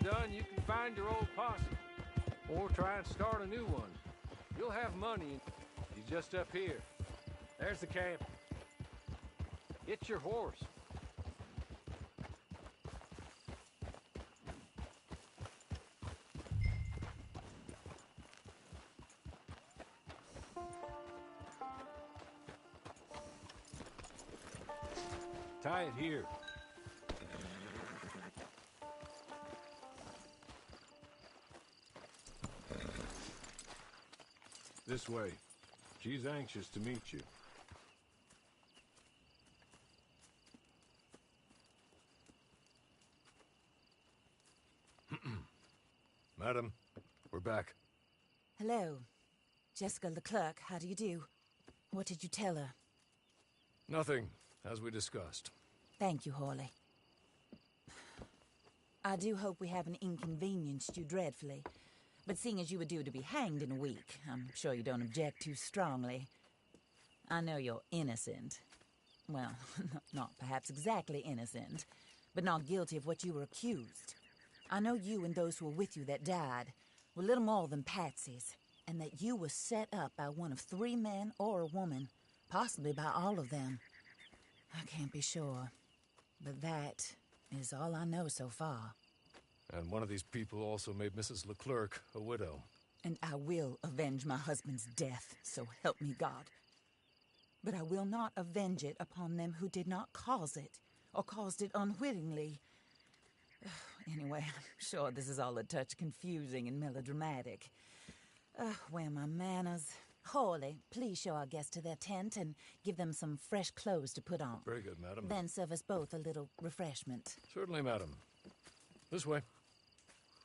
done, you can find your old posse. Or try and start a new one. You'll have money. He's just up here. There's the camp. Get your horse. Tie it here. This way. She's anxious to meet you. Madam, we're back. Hello. Jessica Leclerc, how do you do? What did you tell her? Nothing, as we discussed. Thank you, Hawley. I do hope we haven't inconvenienced you dreadfully. But seeing as you were due to be hanged in a week, I'm sure you don't object too strongly. I know you're innocent. Well, not perhaps exactly innocent, but not guilty of what you were accused. I know you and those who were with you that died were little more than patsies, and that you were set up by one of 3 men or a woman, possibly by all of them. I can't be sure, but that is all I know so far. And one of these people also made Mrs. Leclerc a widow. And I will avenge my husband's death, so help me God. But I will not avenge it upon them who did not cause it, or caused it unwittingly. Anyway, I'm sure this is all a touch confusing and melodramatic. Where are my manners? Hawley, please show our guests to their tent and give them some fresh clothes to put on. Very good, madam. Then serve us both a little refreshment. Certainly, madam. This way.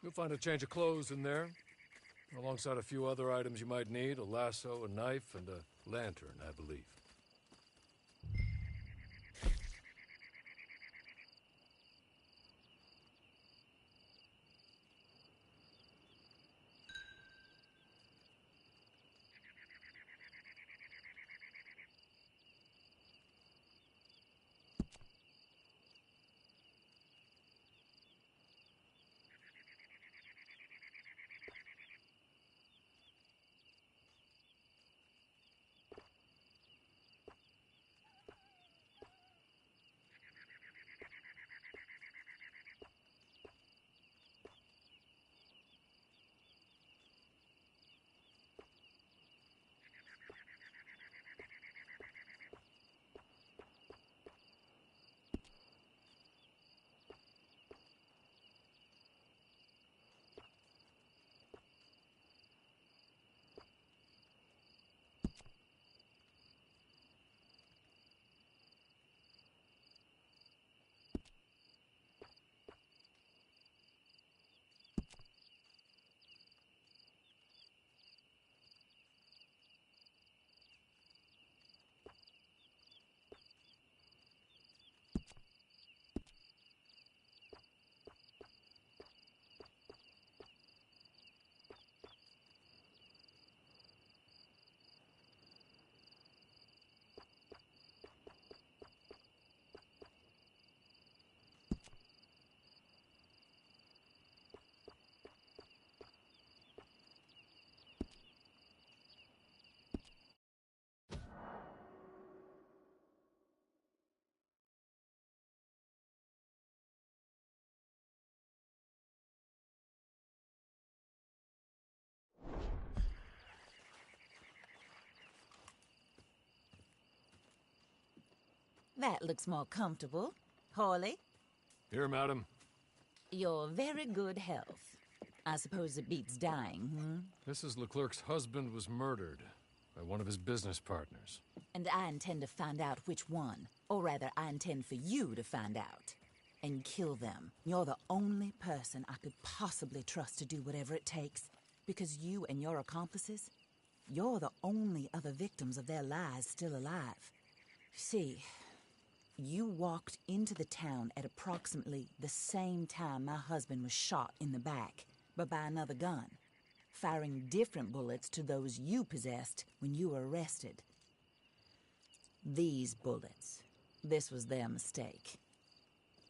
You'll find a change of clothes in there, alongside a few other items you might need, a lasso, a knife, and a lantern, I believe. That looks more comfortable. Hawley? Here, madam. Your very good health. I suppose it beats dying, Mrs. Leclerc's husband was murdered by one of his business partners. And I intend to find out which one. Or rather, I intend for you to find out. And kill them. You're the only person I could possibly trust to do whatever it takes. Because you and your accomplices, you're the only other victims of their lies still alive. See, you walked into the town at approximately the same time my husband was shot in the back, but by another gun, firing different bullets to those you possessed when you were arrested. These bullets, this was their mistake.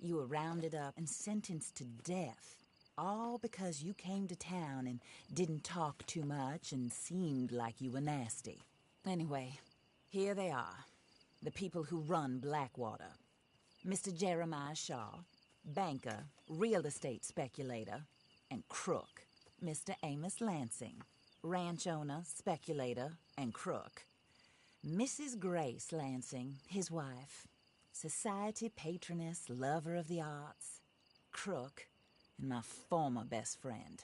You were rounded up and sentenced to death, All because you came to town and didn't talk too much and seemed like you were nasty. Anyway, here they are. The people who run Blackwater. Mr. Jeremiah Shaw, banker, real estate speculator, and crook. Mr. Amos Lansing, ranch owner, speculator, and crook. Mrs. Grace Lansing, his wife, society patroness, lover of the arts, crook, and my former best friend.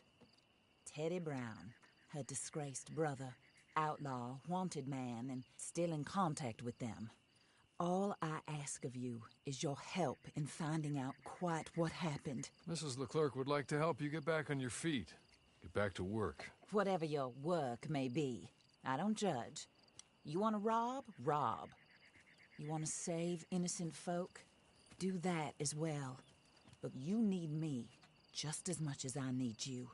Teddy Brown, her disgraced brother, outlaw, wanted man, and still in contact with them. All I ask of you is your help in finding out quite what happened. Mrs. Leclerc would like to help you get back on your feet. Get back to work. Whatever your work may be, I don't judge. You want to rob? Rob. You want to save innocent folk? Do that as well. But you need me just as much as I need you.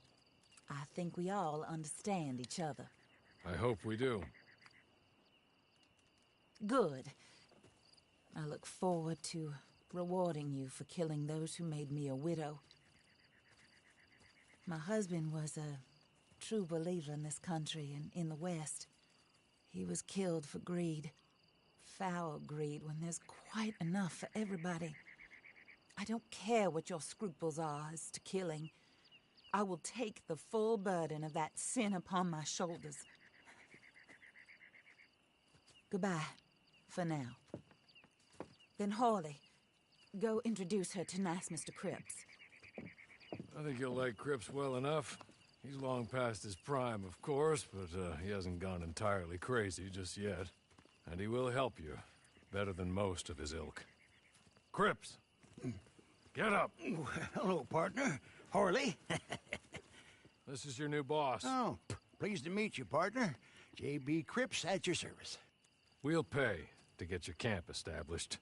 I think we all understand each other. I hope we do. Good. I look forward to rewarding you for killing those who made me a widow. My husband was a true believer in this country and in the West. He was killed for greed. Foul greed when there's quite enough for everybody. I don't care what your scruples are as to killing. I will take the full burden of that sin upon my shoulders. Goodbye, for now. Then Hawley, go introduce her to nice Mr. Cripps. I think you'll like Cripps well enough. He's long past his prime, of course, but he hasn't gone entirely crazy just yet. And he will help you, better than most of his ilk. Cripps! Get up! Hello, partner. Harley. This is your new boss. Oh, pleased to meet you, partner. J.B. Cripps at your service. We'll pay to get your camp established.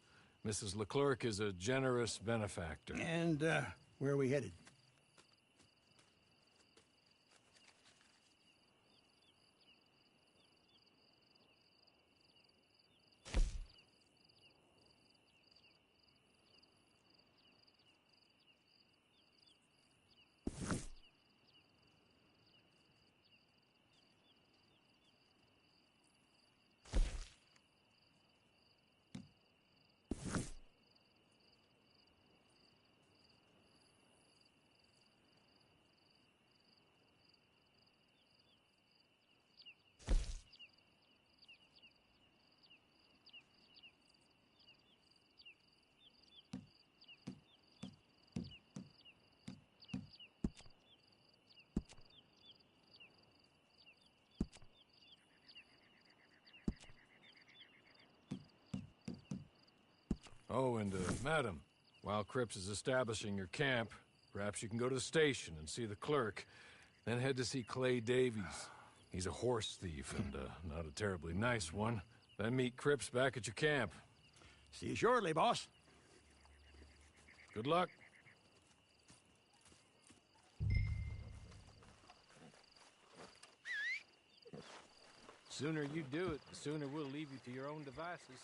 Mrs. Leclerc is a generous benefactor. And, where are we headed? Oh, and, madam, while Cripps is establishing your camp, perhaps you can go to the station and see the clerk, then head to see Clay Davies. He's a horse thief, and, not a terribly nice one. Then meet Cripps back at your camp. See you shortly, boss. Good luck. Sooner you do it, the sooner we'll leave you to your own devices.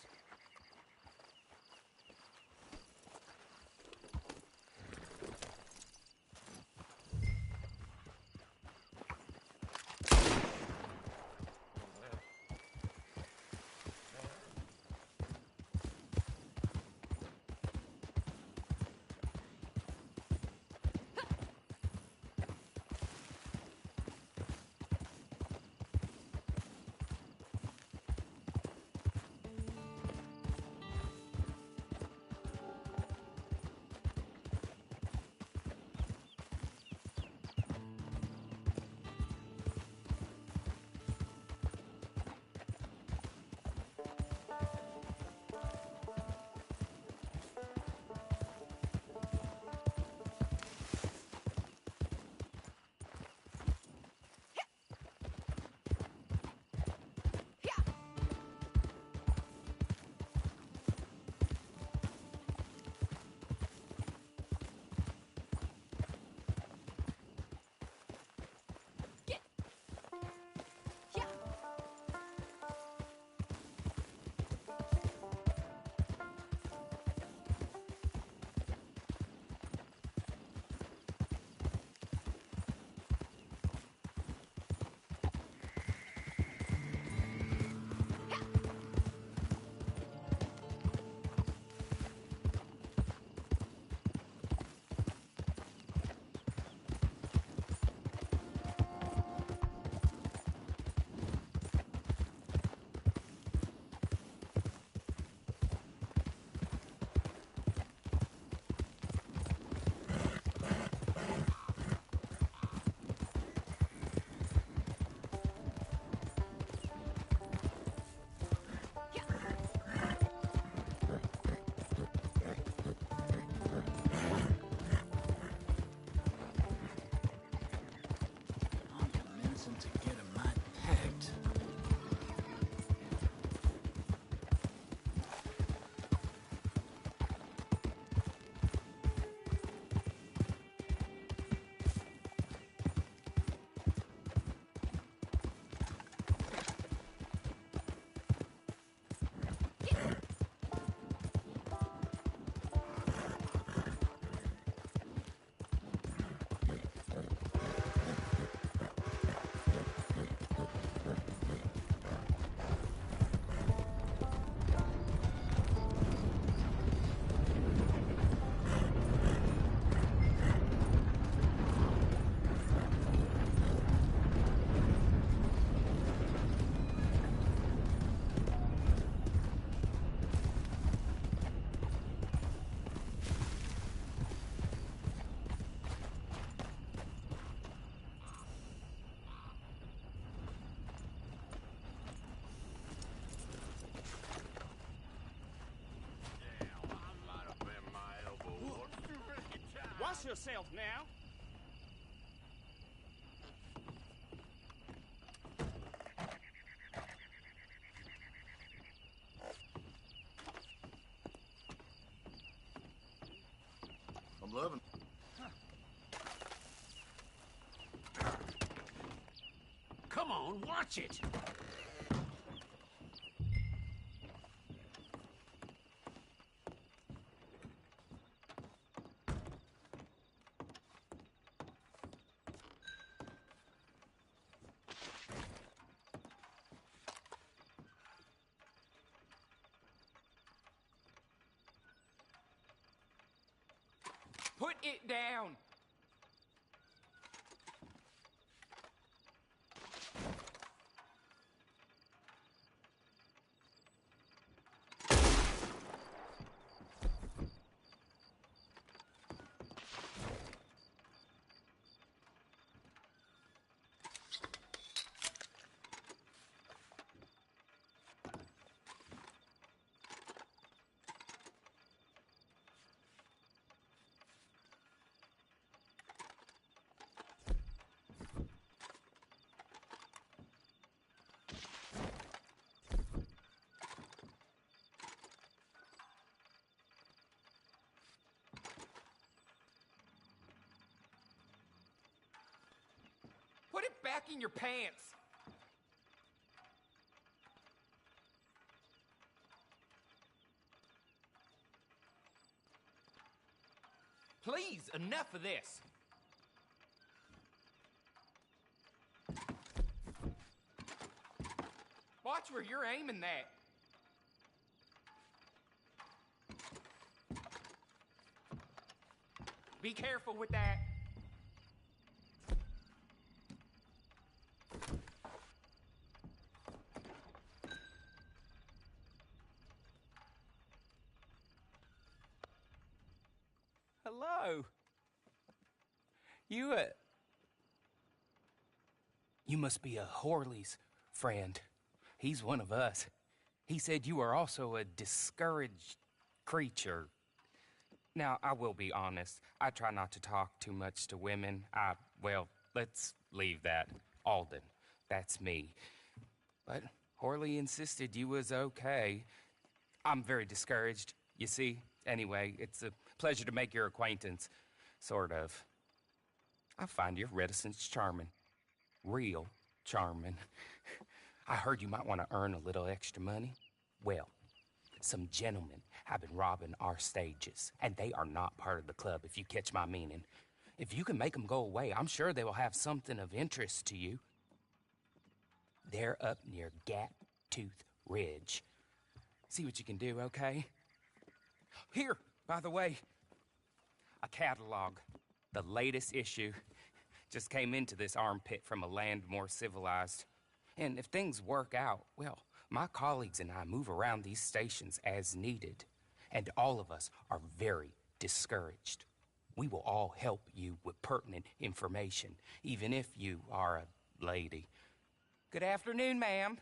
Watch yourself now. I'm loving. Come on, watch it. Put it down! Put it back in your pants! Please, enough of this! Watch where you're aiming that. Be careful with that. Hello. You must be a Horley's friend. He's one of us. He said you are also a discouraged creature. Now, I will be honest. I try not to talk too much to women. Well, let's leave that. Alden, that's me. But Horley insisted you was okay. I'm very discouraged, you see. Anyway, it's a pleasure to make your acquaintance. Sort of. I find your reticence charming. Real charming. I heard you might want to earn a little extra money. Well, some gentlemen have been robbing our stages, and they are not part of the club, if you catch my meaning. If you can make them go away, I'm sure they will have something of interest to you. They're up near Gap Tooth Ridge. See what you can do, okay? Here, by the way, a catalog. The latest issue just came into this armpit from a land more civilized. And if things work out, well, my colleagues and I move around these stations as needed. And all of us are very discouraged. We will all help you with pertinent information, even if you are a lady. Good afternoon, ma'am.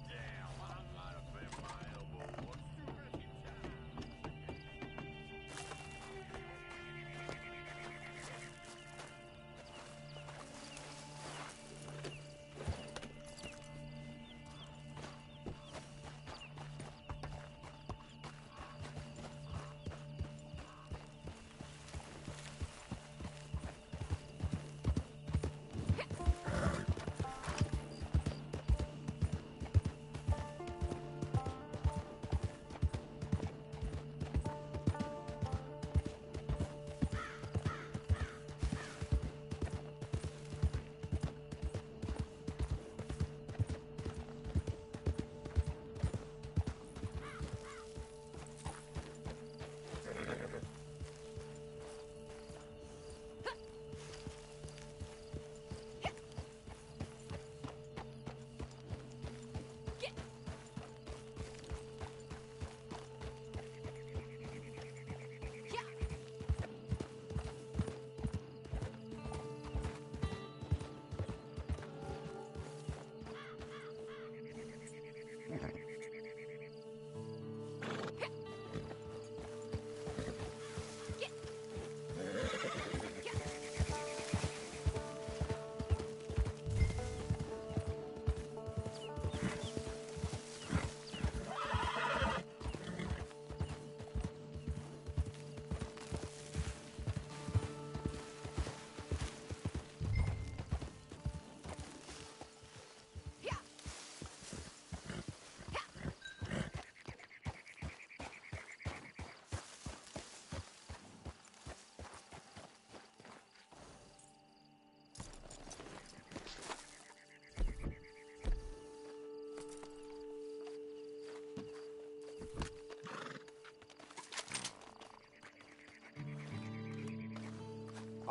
Damn, I might have bent my elbow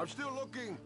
I'm still looking.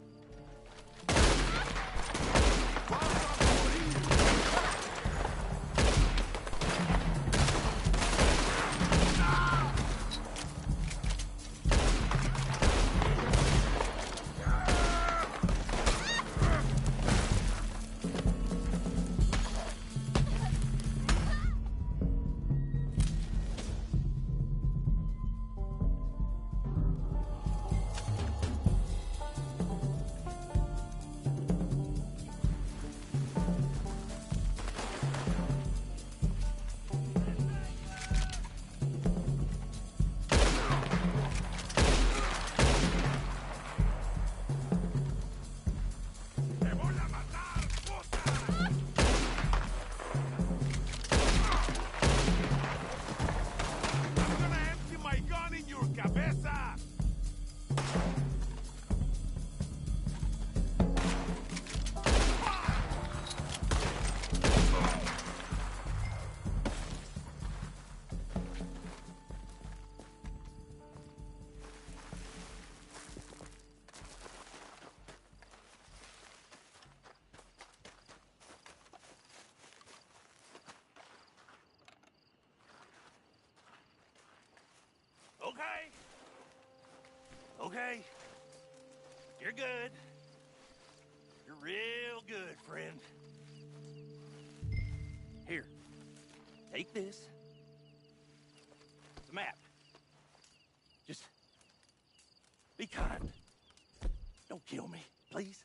Okay. Okay. You're good. You're real good, friend. Here. Take this. It's a map. Just be kind. Don't kill me, please.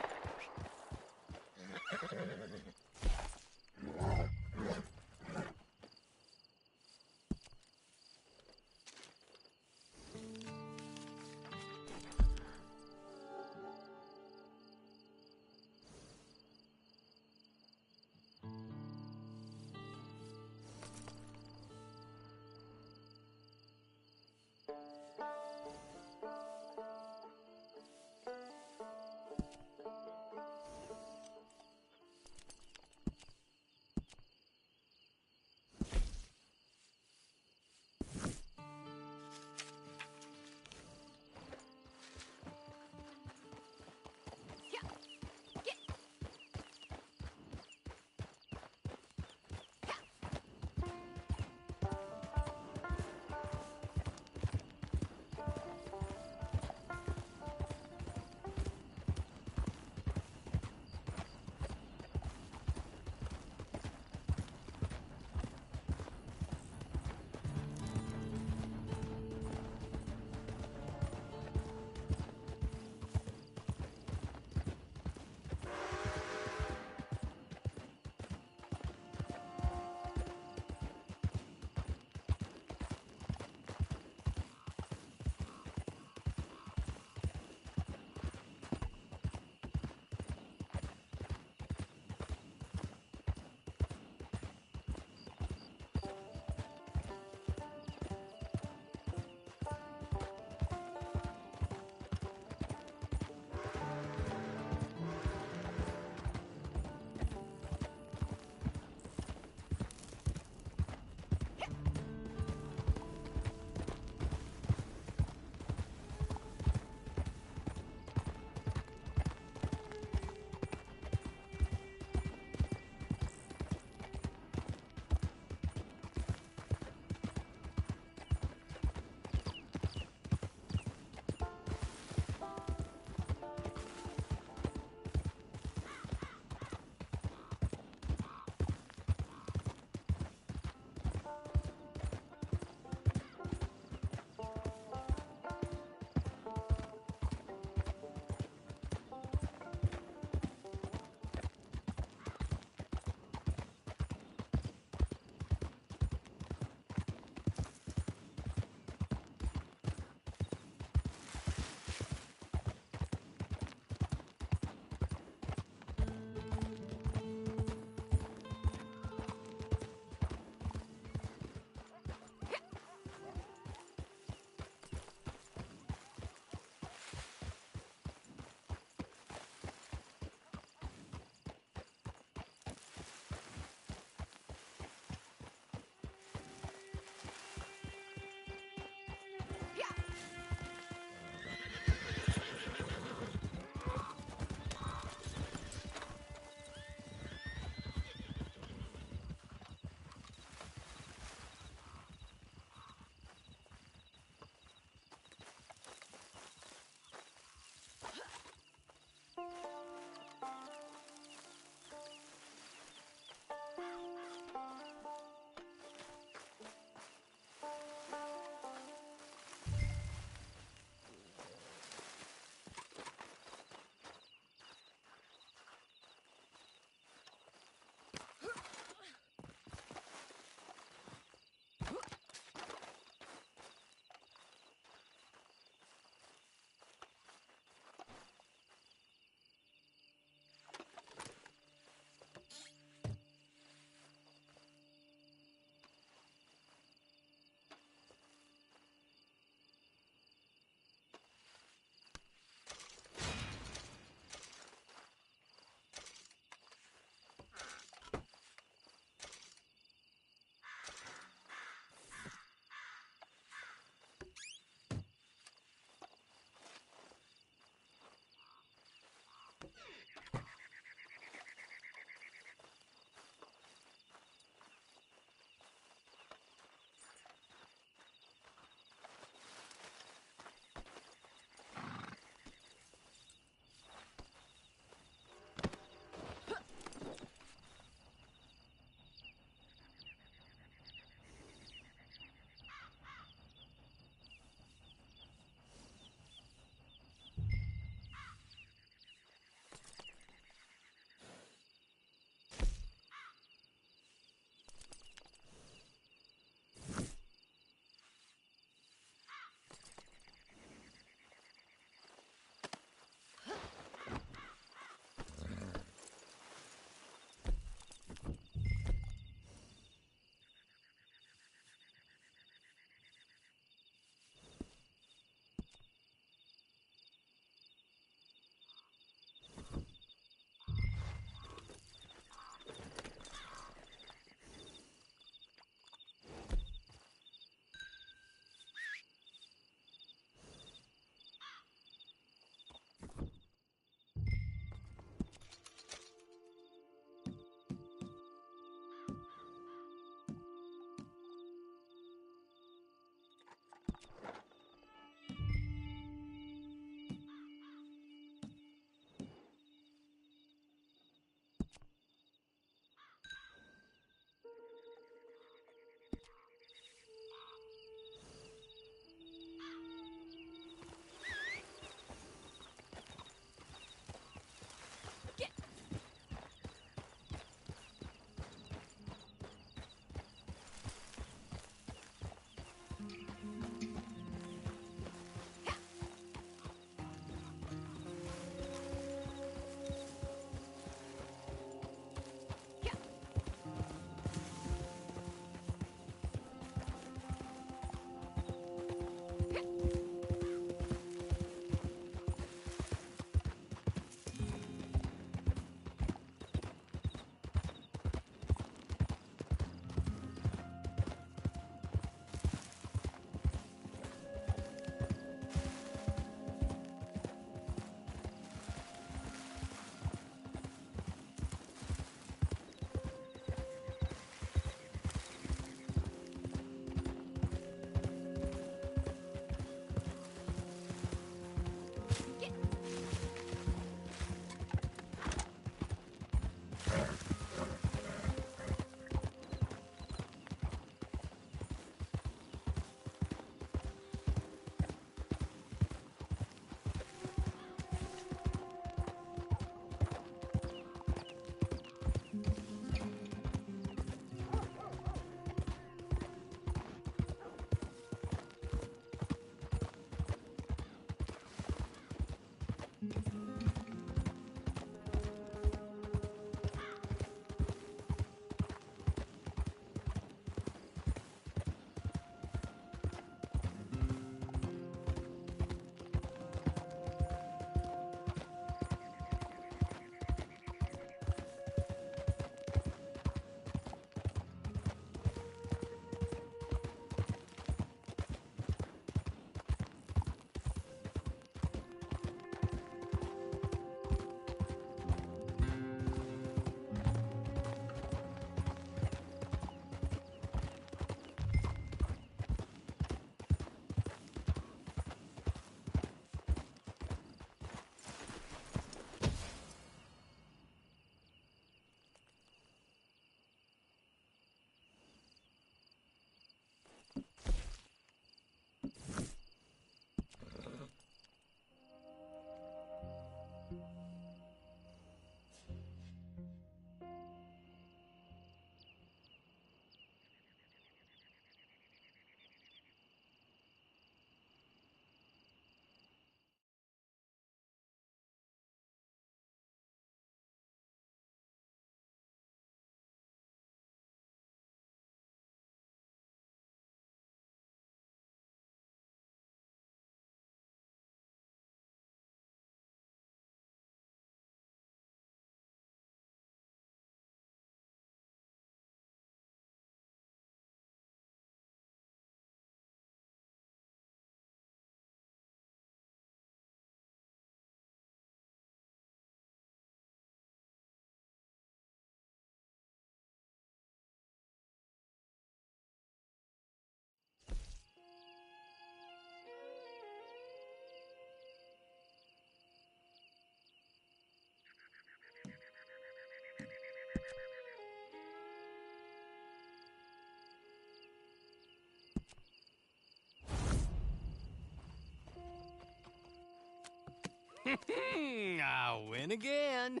I win again.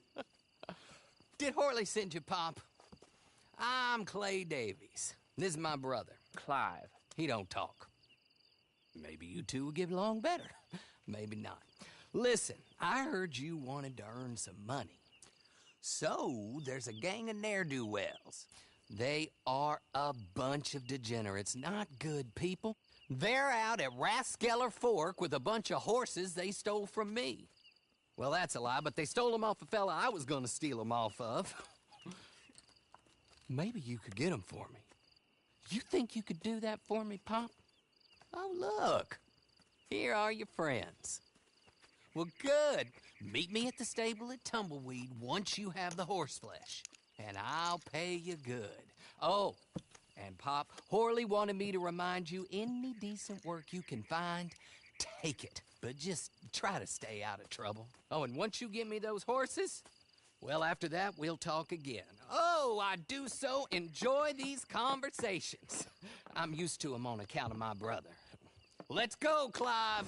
Did Horley send you, Pop? I'm Clay Davies. This is my brother, Clive. He don't talk. Maybe you two will get along better. Maybe not. Listen, I heard you wanted to earn some money. So, there's a gang of ne'er-do-wells. They are a bunch of degenerates, not good people. They're out at Raskeller Fork with a bunch of horses they stole from me. Well, that's a lie, but they stole them off a fella I was gonna steal them off of. Maybe you could get them for me. You think you could do that for me, Pop? Oh, look. Here are your friends. Well, good. Meet me at the stable at Tumbleweed once you have the horse flesh, and I'll pay you good. Oh, and Pop, Horley wanted me to remind you, any decent work you can find, take it. But just try to stay out of trouble. Oh, and once you give me those horses, well, after that, we'll talk again. Oh, I do so enjoy these conversations. I'm used to them on account of my brother. Let's go, Clive.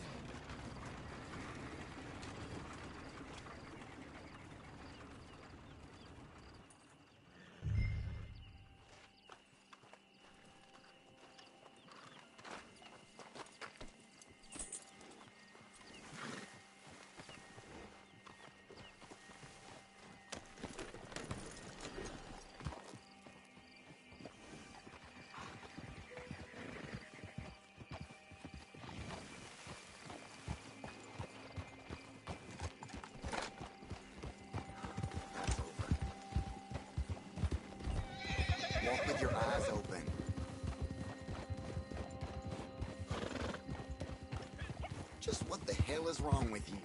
Walk with your eyes open. Just what the hell is wrong with you?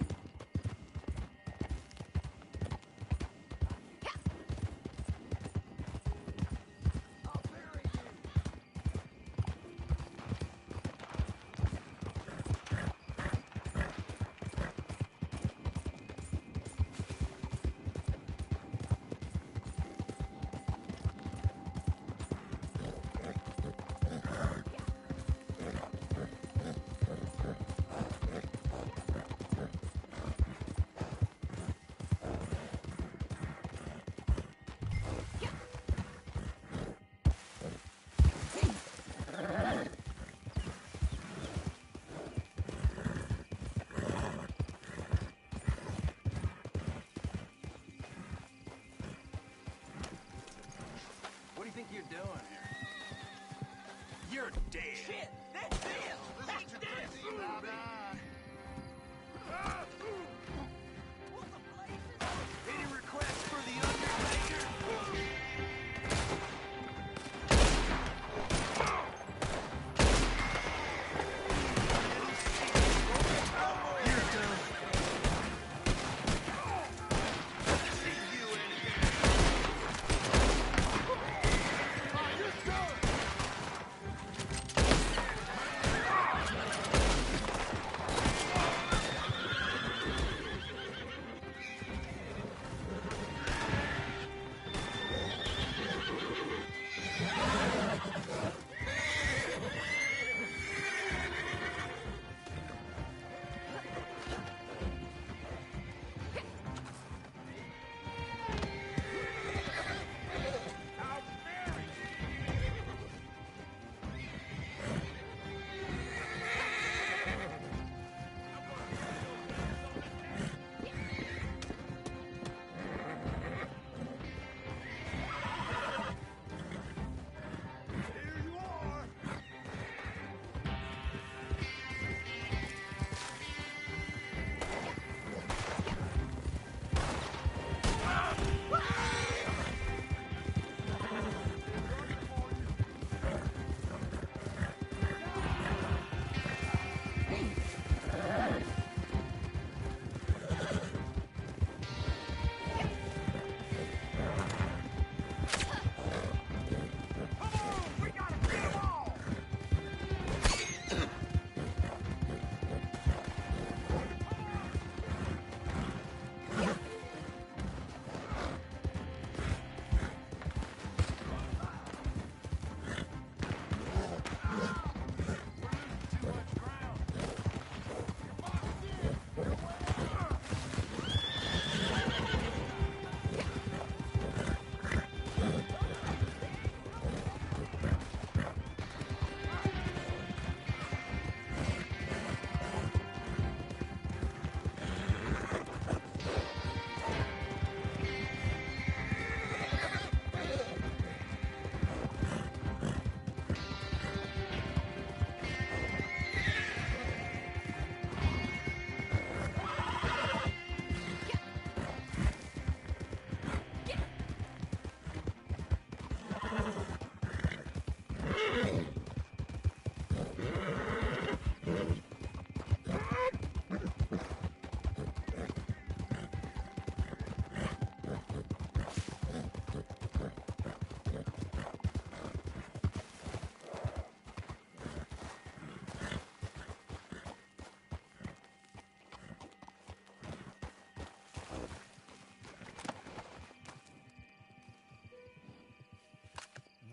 What do you think you're doing here? You're dead. Shit, that's it. That's it. Any requests for the Undertaker? You're done. See you in here. Oh, you're done.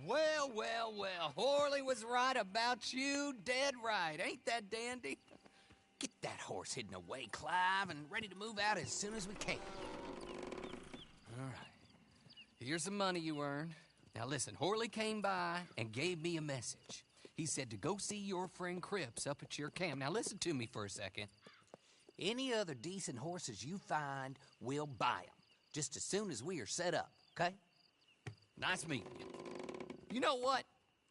Well, well, well. Horley was right about you. Dead right. Ain't that dandy? Get that horse hidden away, Clive, and ready to move out as soon as we can. All right. Here's the money you earned. Now listen, Horley came by and gave me a message. He said to go see your friend Cripps up at your camp. Now listen to me for a second. Any other decent horses you find, we'll buy them. Just as soon as we are set up, okay? Nice meeting you. You know what?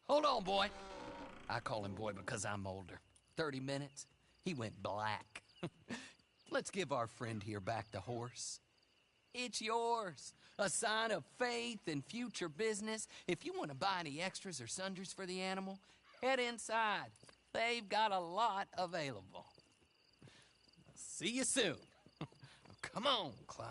Hold on, boy. I call him boy because I'm older. 30 minutes, he went black. Let's give our friend here back the horse. It's yours. A sign of faith and future business. If you want to buy any extras or sundries for the animal, head inside. They've got a lot available. See you soon. Come on, Clive.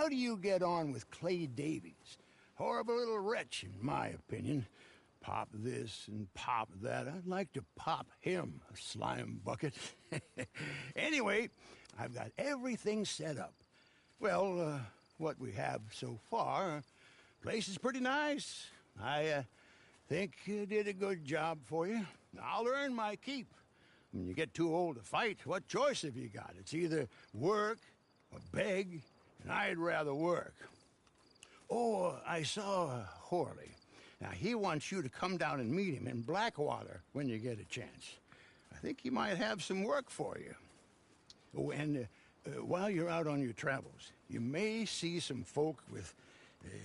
how do you get on with Clay Davies? Horrible little wretch, in my opinion. Pop this and pop that. I'd like to pop him, a slime bucket. Anyway, I've got everything set up. Well, what we have so far, place is pretty nice. I think you did a good job for you. I'll earn my keep. When you get too old to fight, what choice have you got? It's either work or beg, and I'd rather work. Oh, I saw Horley. Now, he wants you to come down and meet him in Blackwater when you get a chance. I think he might have some work for you. Oh, and while you're out on your travels, you may see some folk with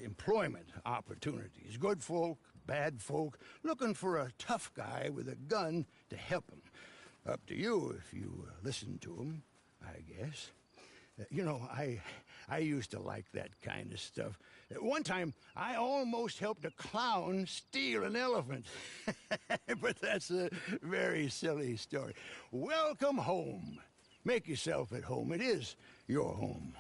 employment opportunities. Good folk, bad folk, looking for a tough guy with a gun to help them. Up to you if you listen to them, I guess. You know, I used to like that kind of stuff. One time, I almost helped a clown steal an elephant. But that's a very silly story. Welcome home. Make yourself at home. It is your home.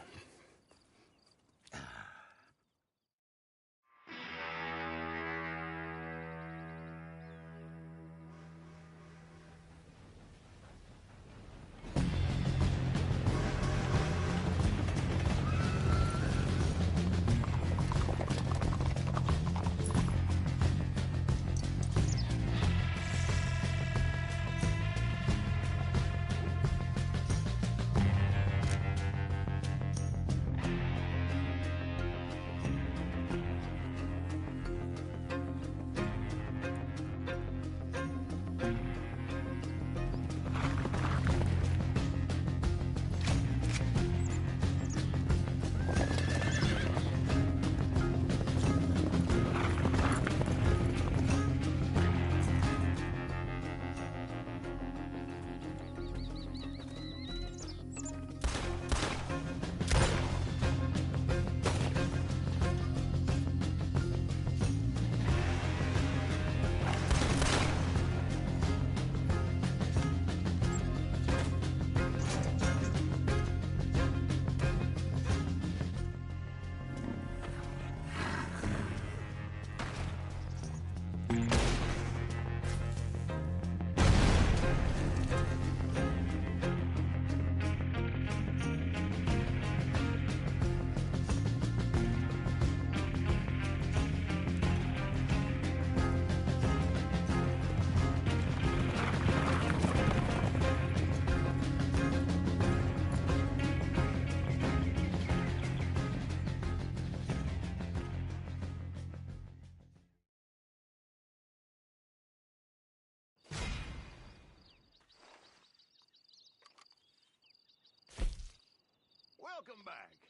Welcome back.